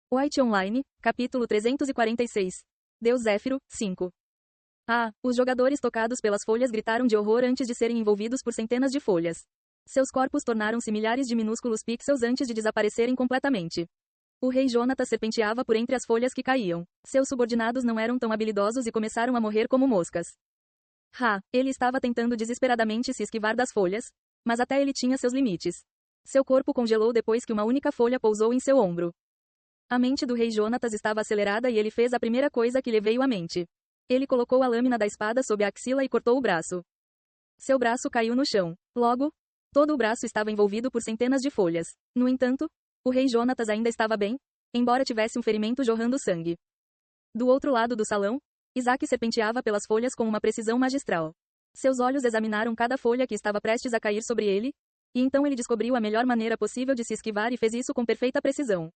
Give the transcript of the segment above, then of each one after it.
White Online, capítulo 346. Deus Zéfiro, 5. Os jogadores tocados pelas folhas gritaram de horror antes de serem envolvidos por centenas de folhas. Seus corpos tornaram-se milhares de minúsculos pixels antes de desaparecerem completamente. O rei Jonatas serpenteava por entre as folhas que caíam. Seus subordinados não eram tão habilidosos e começaram a morrer como moscas. Ele estava tentando desesperadamente se esquivar das folhas, mas até ele tinha seus limites. Seu corpo congelou depois que uma única folha pousou em seu ombro. A mente do rei Jonatas estava acelerada e ele fez a primeira coisa que lhe veio à mente. Ele colocou a lâmina da espada sob a axila e cortou o braço. Seu braço caiu no chão. Logo, todo o braço estava envolvido por centenas de folhas. No entanto, o rei Jonatas ainda estava bem, embora tivesse um ferimento jorrando sangue. Do outro lado do salão, Isaac serpenteava pelas folhas com uma precisão magistral. Seus olhos examinaram cada folha que estava prestes a cair sobre ele, e então ele descobriu a melhor maneira possível de se esquivar e fez isso com perfeita precisão.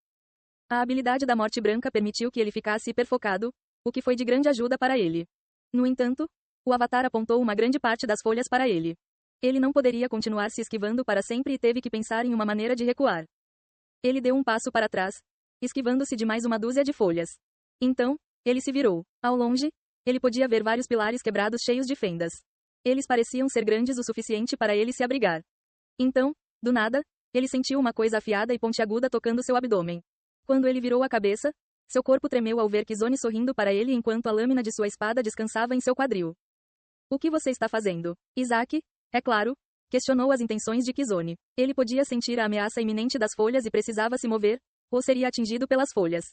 A habilidade da Morte Branca permitiu que ele ficasse hiperfocado, o que foi de grande ajuda para ele. No entanto, o Avatar apontou uma grande parte das folhas para ele. Ele não poderia continuar se esquivando para sempre e teve que pensar em uma maneira de recuar. Ele deu um passo para trás, esquivando-se de mais uma dúzia de folhas. Então, ele se virou. Ao longe, ele podia ver vários pilares quebrados cheios de fendas. Eles pareciam ser grandes o suficiente para ele se abrigar. Então, do nada, ele sentiu uma coisa afiada e pontiaguda tocando seu abdômen. Quando ele virou a cabeça, seu corpo tremeu ao ver Kizone sorrindo para ele enquanto a lâmina de sua espada descansava em seu quadril. O que você está fazendo? Isaac, é claro, questionou as intenções de Kizone. Ele podia sentir a ameaça iminente das folhas e precisava se mover, ou seria atingido pelas folhas.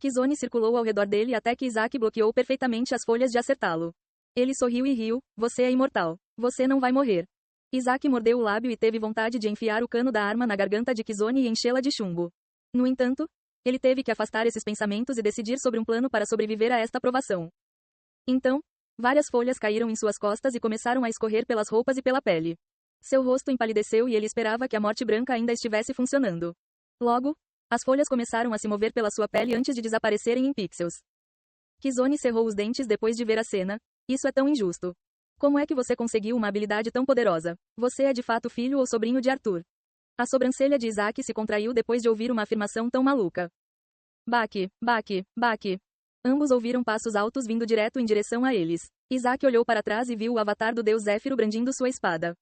Kizone circulou ao redor dele até que Isaac bloqueou perfeitamente as folhas de acertá-lo. Ele sorriu e riu, você é imortal. Você não vai morrer. Isaac mordeu o lábio e teve vontade de enfiar o cano da arma na garganta de Kizone e enchê-la de chumbo. No entanto, ele teve que afastar esses pensamentos e decidir sobre um plano para sobreviver a esta provação. Então, várias folhas caíram em suas costas e começaram a escorrer pelas roupas e pela pele. Seu rosto empalideceu e ele esperava que a Morte Branca ainda estivesse funcionando. Logo, as folhas começaram a se mover pela sua pele antes de desaparecerem em pixels. Kizone cerrou os dentes depois de ver a cena. Isso é tão injusto. Como é que você conseguiu uma habilidade tão poderosa? Você é de fato filho ou sobrinho de Arthur? A sobrancelha de Isaac se contraiu depois de ouvir uma afirmação tão maluca. Baque, baque, baque. Ambos ouviram passos altos vindo direto em direção a eles. Isaac olhou para trás e viu o avatar do deus Zéfiro brandindo sua espada.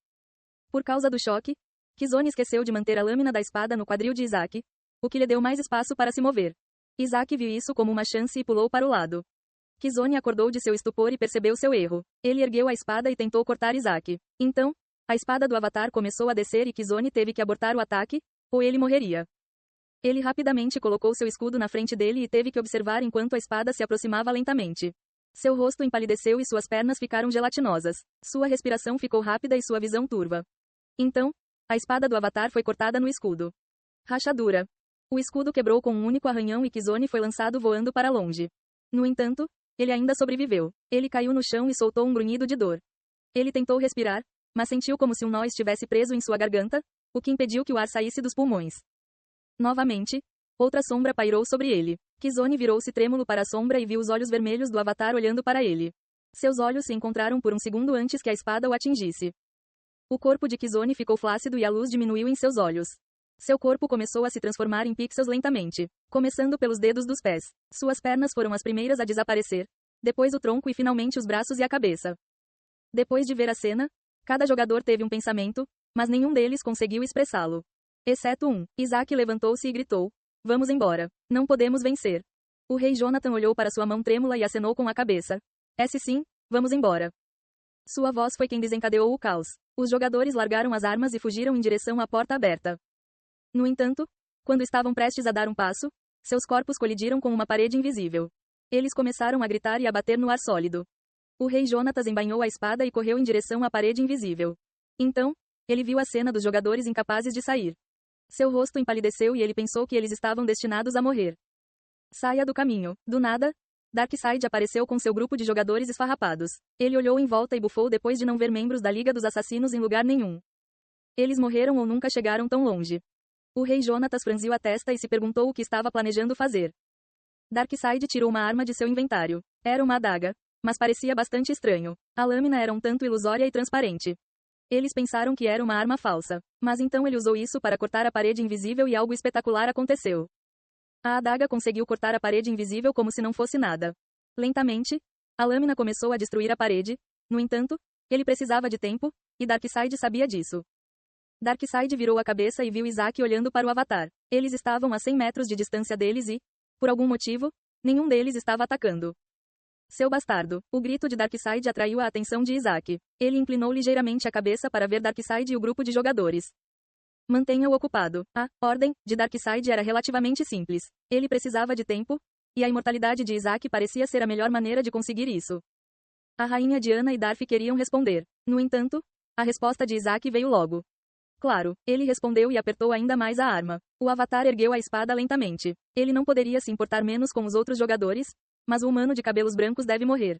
Por causa do choque, Kizone esqueceu de manter a lâmina da espada no quadril de Isaac, o que lhe deu mais espaço para se mover. Isaac viu isso como uma chance e pulou para o lado. Kizone acordou de seu estupor e percebeu seu erro. Ele ergueu a espada e tentou cortar Isaac. Então, a espada do Avatar começou a descer e Kizone teve que abortar o ataque, ou ele morreria. Ele rapidamente colocou seu escudo na frente dele e teve que observar enquanto a espada se aproximava lentamente. Seu rosto empalideceu e suas pernas ficaram gelatinosas. Sua respiração ficou rápida e sua visão turva. Então, a espada do Avatar foi cortada no escudo. Rachadura. O escudo quebrou com um único arranhão e Kizone foi lançado voando para longe. No entanto, ele ainda sobreviveu. Ele caiu no chão e soltou um grunhido de dor. Ele tentou respirar, mas sentiu como se um nó estivesse preso em sua garganta, o que impediu que o ar saísse dos pulmões. Novamente, outra sombra pairou sobre ele. Kizone virou-se trêmulo para a sombra e viu os olhos vermelhos do Avatar olhando para ele. Seus olhos se encontraram por um segundo antes que a espada o atingisse. O corpo de Kizone ficou flácido e a luz diminuiu em seus olhos. Seu corpo começou a se transformar em pixels lentamente, começando pelos dedos dos pés. Suas pernas foram as primeiras a desaparecer, depois o tronco e finalmente os braços e a cabeça. Depois de ver a cena, cada jogador teve um pensamento, mas nenhum deles conseguiu expressá-lo. Exceto um. Isaac levantou-se e gritou: vamos embora. Não podemos vencer. O rei Jonathan olhou para sua mão trêmula e acenou com a cabeça. Sim, vamos embora. Sua voz foi quem desencadeou o caos. Os jogadores largaram as armas e fugiram em direção à porta aberta. No entanto, quando estavam prestes a dar um passo, seus corpos colidiram com uma parede invisível. Eles começaram a gritar e a bater no ar sólido. O rei Jonatas embainhou a espada e correu em direção à parede invisível. Então, ele viu a cena dos jogadores incapazes de sair. Seu rosto empalideceu e ele pensou que eles estavam destinados a morrer. Saia do caminho. Do nada, Darkseid apareceu com seu grupo de jogadores esfarrapados. Ele olhou em volta e bufou depois de não ver membros da Liga dos Assassinos em lugar nenhum. Eles morreram ou nunca chegaram tão longe. O rei Jonatas franziu a testa e se perguntou o que estava planejando fazer. Darkseid tirou uma arma de seu inventário. Era uma adaga, mas parecia bastante estranho. A lâmina era um tanto ilusória e transparente. Eles pensaram que era uma arma falsa, mas então ele usou isso para cortar a parede invisível e algo espetacular aconteceu. A adaga conseguiu cortar a parede invisível como se não fosse nada. Lentamente, a lâmina começou a destruir a parede. No entanto, ele precisava de tempo, e Darkseid sabia disso. Darkseid virou a cabeça e viu Isaac olhando para o Avatar. Eles estavam a 100 metros de distância deles e, por algum motivo, nenhum deles estava atacando. Seu bastardo. O grito de Darkseid atraiu a atenção de Isaac. Ele inclinou ligeiramente a cabeça para ver Darkseid e o grupo de jogadores. Mantenha-o ocupado. A ordem de Darkseid era relativamente simples. Ele precisava de tempo, e a imortalidade de Isaac parecia ser a melhor maneira de conseguir isso. A rainha Diana e Darth queriam responder. No entanto, a resposta de Isaac veio logo. Claro, ele respondeu e apertou ainda mais a arma. O Avatar ergueu a espada lentamente. Ele não poderia se importar menos com os outros jogadores, mas o humano de cabelos brancos deve morrer.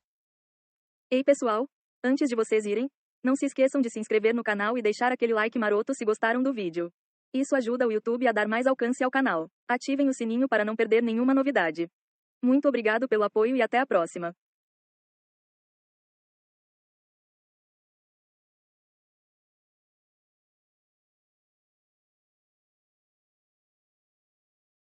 Ei pessoal, antes de vocês irem, não se esqueçam de se inscrever no canal e deixar aquele like maroto se gostaram do vídeo. Isso ajuda o YouTube a dar mais alcance ao canal. Ativem o sininho para não perder nenhuma novidade. Muito obrigado pelo apoio e até a próxima.